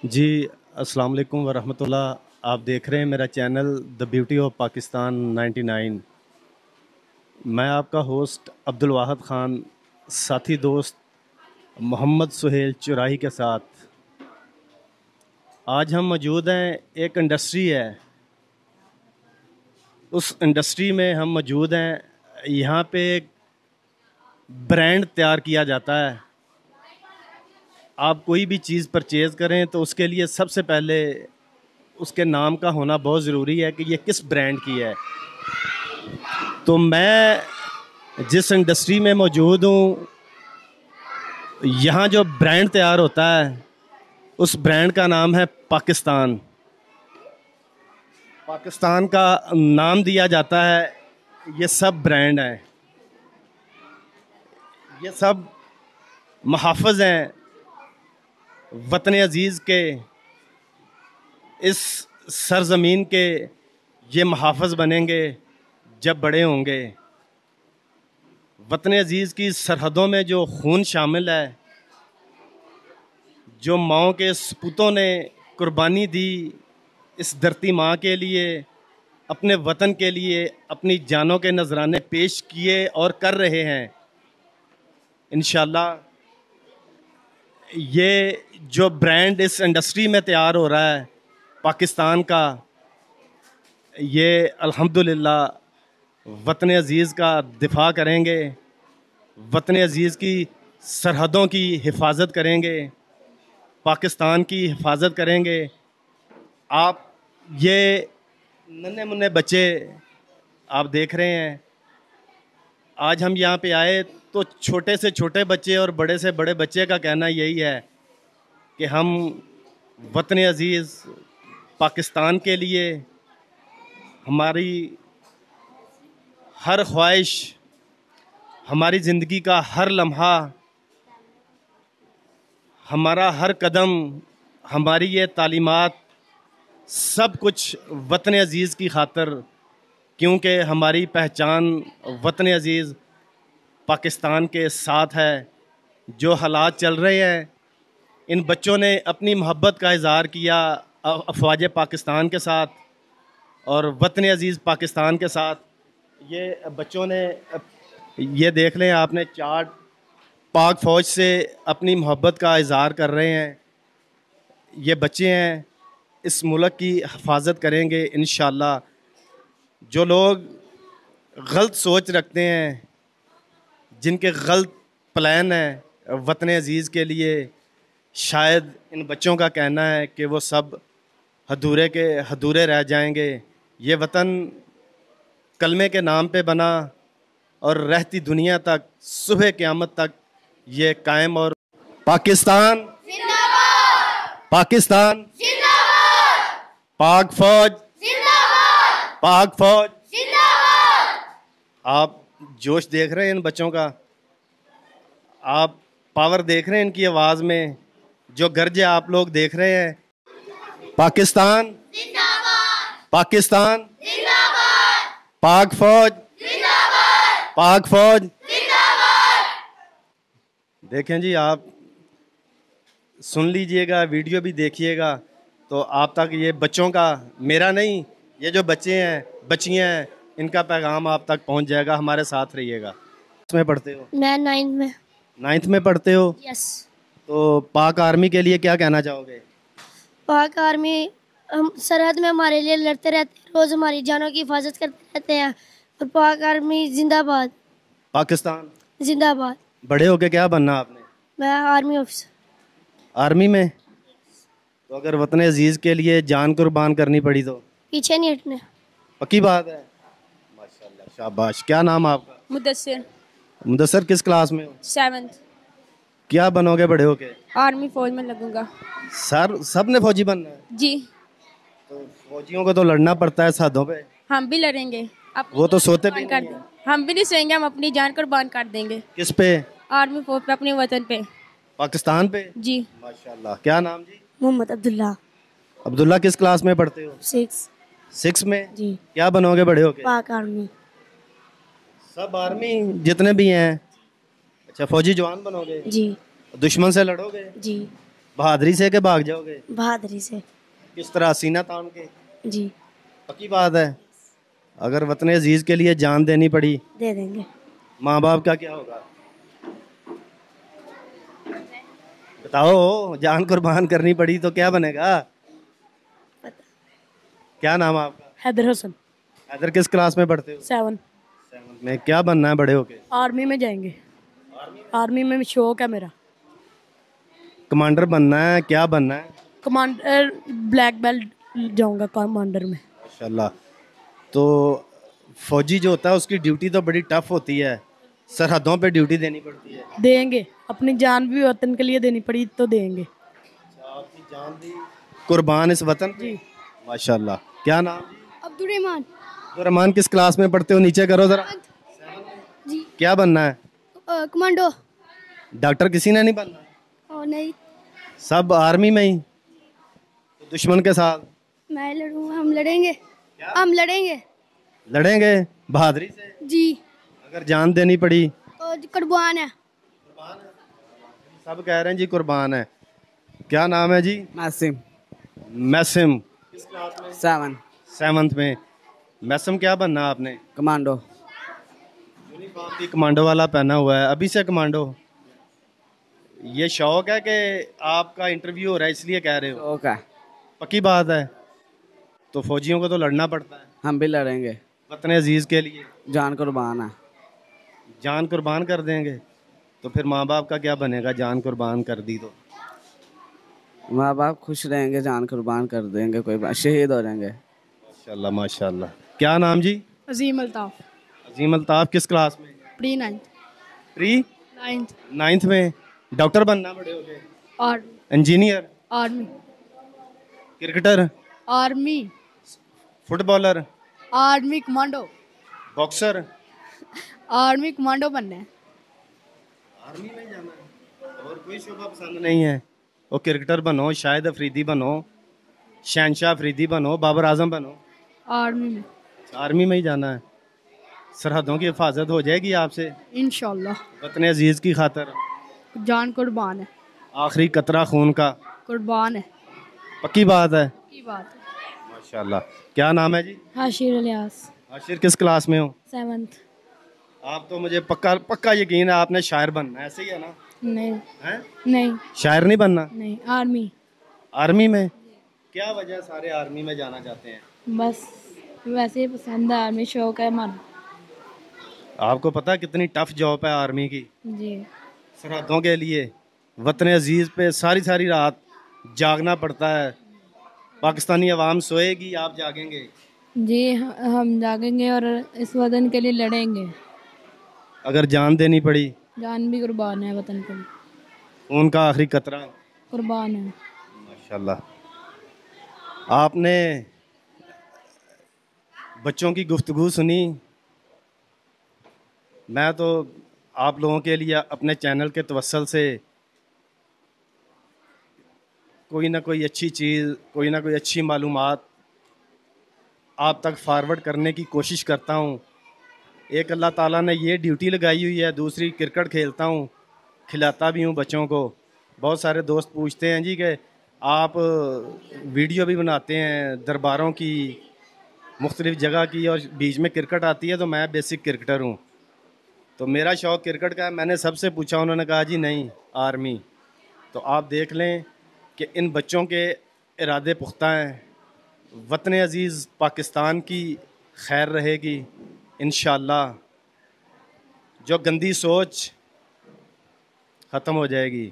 जी, अस्सलाम वालेकुम वरहमतुल्लाह। आप देख रहे हैं मेरा channel the beauty of Pakistan 99। मैं आपका होस्ट अब्दुल वाहिद ख़ान, साथी दोस्त मोहम्मद सुहेल चुराही के साथ आज हम मौजूद हैं। एक इंडस्ट्री है, उस इंडस्ट्री में हम मौजूद हैं। यहाँ पे एक ब्रांड तैयार किया जाता है। आप कोई भी चीज़ परचेज़ करें तो उसके लिए सबसे पहले उसके नाम का होना बहुत ज़रूरी है कि ये किस ब्रांड की है। तो मैं जिस इंडस्ट्री में मौजूद हूँ, यहाँ जो ब्रांड तैयार होता है उस ब्रांड का नाम है पाकिस्तान। पाकिस्तान का नाम दिया जाता है। ये सब ब्रांड हैं, ये सब मुहाफ़िज़ हैं वतन अज़ीज़ के। इस सरज़मीन के ये मुहाफ़िज़ बनेंगे जब बड़े होंगे। वतन अज़ीज़ की सरहदों में जो खून शामिल है, जो माओं के सपूतों ने कुर्बानी दी इस धरती माँ के लिए, अपने वतन के लिए अपनी जानों के नजराने पेश किए और कर रहे हैं। इंशाल्लाह ये जो ब्रांड इस इंडस्ट्री में तैयार हो रहा है पाकिस्तान का, ये अल्हम्दुलिल्लाह वतन अज़ीज़ का दिफा करेंगे, वतन अज़ीज़ की सरहदों की हिफाजत करेंगे, पाकिस्तान की हिफाजत करेंगे। आप ये नन्हे मुन्ने बच्चे आप देख रहे हैं। आज हम यहाँ पे आए तो छोटे से छोटे बच्चे और बड़े से बड़े बच्चे का कहना यही है कि हम वतन अज़ीज़ पाकिस्तान के लिए हमारी हर ख्वाहिश, हमारी ज़िंदगी का हर लम्हा, हमारा हर कदम, हमारी ये तालीमात, सब कुछ वतन अज़ीज़ की खातर, क्योंकि हमारी पहचान वतन अज़ीज़ पाकिस्तान के साथ है। जो हालात चल रहे हैं, इन बच्चों ने अपनी मोहब्बत का इज़हार किया अफ़वाज पाकिस्तान के साथ और वतन अज़ीज़ पाकिस्तान के साथ। ये बच्चों ने, ये देख लें आपने, चार्ट पाक फ़ौज से अपनी मोहब्बत का इज़हार कर रहे हैं। ये बच्चे हैं, इस मुल्क की हिफाजत करेंगे इंशाअल्लाह। जो लोग गलत सोच रखते हैं, जिनके गलत प्लान हैं वतन अज़ीज़ के लिए, शायद इन बच्चों का कहना है कि वो सब अधूरे के अधूरे रह जाएंगे। ये वतन कलमे के नाम पे बना और रहती दुनिया तक, सुबह क़यामत तक ये कायम। और पाकिस्तान जिंदाबाद, पाकिस्तान जिंदाबाद, पाक फौज जिंदाबाद, पाक फौज जिंदाबाद। आप जोश देख रहे हैं इन बच्चों का, आप पावर देख रहे हैं इनकी आवाज़ में, जो गर्ज आप लोग देख रहे हैं। पाकिस्तान जिंदाबाद, पाकिस्तान जिंदाबाद, पाक फौज जिंदाबाद, पाक फौज जिंदाबाद। देखें जी, आप सुन लीजिएगा, वीडियो भी देखिएगा, तो आप तक ये बच्चों का, मेरा नहीं, ये जो बच्चे हैं, बच्चियाँ हैं, इनका पैगाम आप तक पहुंच जाएगा। हमारे साथ रहिएगा। इसमें पढ़ते हो? मैं 9th में। 9th में पढ़ते हो? यस। तो पाक आर्मी के लिए क्या कहना चाहोगे? पाक आर्मी हम सरहद में हमारे लिए लड़ते रहते हैं, रोज़ हमारी जानों की हिफाजत करते रहते हैं। और पाक आर्मी जिंदाबाद, पाकिस्तान जिंदाबाद। बड़े होके क्या बनना आपने? मैं आर्मी ऑफिसर। आर्मी में? तो अगर वतन अजीज़ के लिए जान कुर्बान करनी पड़ी तो? पीछे नहीं हटने। पक्की बात है। माशाल्लाह, शाबाश। क्या नाम आपका? मुदस्सिर। मुदस्सर किस क्लास में हो? 7th। क्या बनोगे बड़े होके? आर्मी फौज में लगूंगा। सर सब ने फौजी बनना है? जी। तो फौजियों को तो लड़ना पड़ता है सरहदों पे। हम भी लड़ेंगे। वो तो सोते भी कर नहीं हैं। हम भी नहीं सोएंगे, हम अपनी जान कुर्बान कर देंगे। किस पे? आर्मी फौज पे, अपने वतन पे। पाकिस्तान पे? जी। माशाल्लाह। क्या नाम जी? मोहम्मद अब्दुल्ला। अब्दुल्ला किस क्लास में पढ़ते हो? 6। 6 में? जी। क्या बनोगे बड़े होके? पाक आर्मी। सब आर्मी जितने भी हैं? अच्छा, फौजी जवान बनोगे? जी। दुश्मन से लड़ोगे? जी। बहादुरी से के भाग जाओगे? बहादुरी से। किस तरह, सीना तान के? जी। पक्की बात है? अगर वतन अजीज के लिए जान देनी पड़ी, दे देंगे। माँ बाप का क्या होगा? बताओ, जान कुर्बान करनी पड़ी तो क्या बनेगा? क्या नाम है आपका? हैदर हसन। हैदर, किस क्लास में पढ़ते हो? 7। 7th में। क्या बनना है बड़े होके? आर्मी में जाएंगे। आर्मी में शौक है मेरा। कमांडर बनना है? क्या बनना है? कमांडर, ब्लैक बेल्ट जाऊंगा कमांडर में। माशाल्लाह। तो फौजी जो होता है उसकी ड्यूटी तो बड़ी टफ होती है, सरहदों पे ड्यूटी देनी पड़ती है। देंगे, अपनी जान भी वतन के लिए देनी पड़ी तो देंगे। आपकी जान दी कुर्बान इस वतन पे? माशाल्लाह। क्या नाम? अब्दुल रहमान, किस क्लास में पढ़ते हो? नीचे करो जरा। जी। क्या बनना है? कमांडो। डॉक्टर किसी ने नहीं बनना? नहीं, सब आर्मी में ही? तो दुश्मन के साथ मैं लड़ूंगा, हम लड़ेंगे। हम लड़ेंगे। लड़ेंगे बहादुरी से? जी। अगर जान देनी पड़ी? कुर्बान है। सब कह रहे हैं जी कुर्बान है। क्या नाम है जी? मासिम। मैसिम। 7। 7th में। मैसिम, क्या बनना है आपने? कमांडो। यूनिफॉर्म भी कमांडो वाला पहना हुआ है, अभी से कमांडो। ये शौक है कि आपका इंटरव्यू हो रहा है इसलिए कह रहे हो? शौक है। पक्की बात है? तो फौजियों को तो लड़ना पड़ता है। हम भी लड़ेंगे। वतन अजीज के लिए जान कुर्बान है। जान कुर्बान कर देंगे? तो फिर माँ बाप का क्या बनेगा, जान कुर्बान कर दी तो? माँ बाप खुश रहेंगे, जान कुर्बान कर देंगे, कोई बात, शहीद हो जाएंगे। माशाल्लाह माशाल्लाह। क्या नाम जी? अजीम अल्ताफ। अजीम अल्ताफ, किस क्लास में? Pre 9th। Pre 9th। 9th में। डॉक्टर बनना बड़े हो गए? और engineer? Army. Cricketer? Army. Footballer? Army commando. Boxer? Army commando बनना है। आर्मी में जाना है और कोई शोबा पसंद नहीं है? वो क्रिकेटर बनो, शाहिद अफरीदी बनो, शहनशाह अफरीदी बनो, बाबर आजम बनो? आर्मी में। आर्मी में ही जाना है। सरहदों की हिफाजत हो जाएगी आपसे इंशाल्लाह। वतन अजीज की खातर? जान कुर्बान है। आखिरी कतरा खून का? कुर्बान है। पक्की बात है? की बात है। माशाल्लाह। क्या नाम है जी? हाशिर इलियास। आशिर, किस क्लास में हो? 7th। आप तो मुझे पक्का पक्का यकीन है आपने शायर बनना है, ऐसे ही है ना? नहीं। हैं? नहीं। शायर नहीं बनना? नहीं, आर्मी। आर्मी में? क्या वजह सारे आर्मी में जाना चाहते हैं? बस वैसे ही पसंद है, आर्मी शौक है हमारा। आपको पता है कितनी टफ जॉब है आर्मी की? जी। सरहदों के लिए वतन अजीज पे सारी सारी रात जागना पड़ता है। पाकिस्तानी अवाम सोएगी, आप जागेंगे। जी, हम जागेंगे और इस वतन के लिए लड़ेंगे। अगर जान देनी पड़ी? जान भी कुर्बान है वतन के लिए। खून का आखिरी कतरा? कुर्बान है। माशाल्लाह। आपने बच्चों की गुफ्तगू सुनी। मैं तो आप लोगों के लिए अपने चैनल के तवस्सुल से कोई ना कोई अच्छी चीज़, कोई ना कोई अच्छी मालूमात आप तक फॉरवर्ड करने की कोशिश करता हूँ। एक अल्लाह ताला ने ये ड्यूटी लगाई हुई है, दूसरी क्रिकेट खेलता हूँ, खिलाता भी हूँ बच्चों को। बहुत सारे दोस्त पूछते हैं जी कि आप वीडियो भी बनाते हैं दरबारों की, मुख्तलिफ़ जगह की, और बीच में क्रिकेट आती है, तो मैं बेसिक क्रिकेटर हूँ, तो मेरा शौक़ क्रिकेट का है। मैंने सबसे पूछा, उन्होंने कहा जी नहीं, आर्मी। तो आप देख लें कि इन बच्चों के इरादे पुख्ता हैं। वतन अजीज़ पाकिस्तान की खैर रहेगी इंशाअल्लाह। जो गंदी सोच ख़त्म हो जाएगी।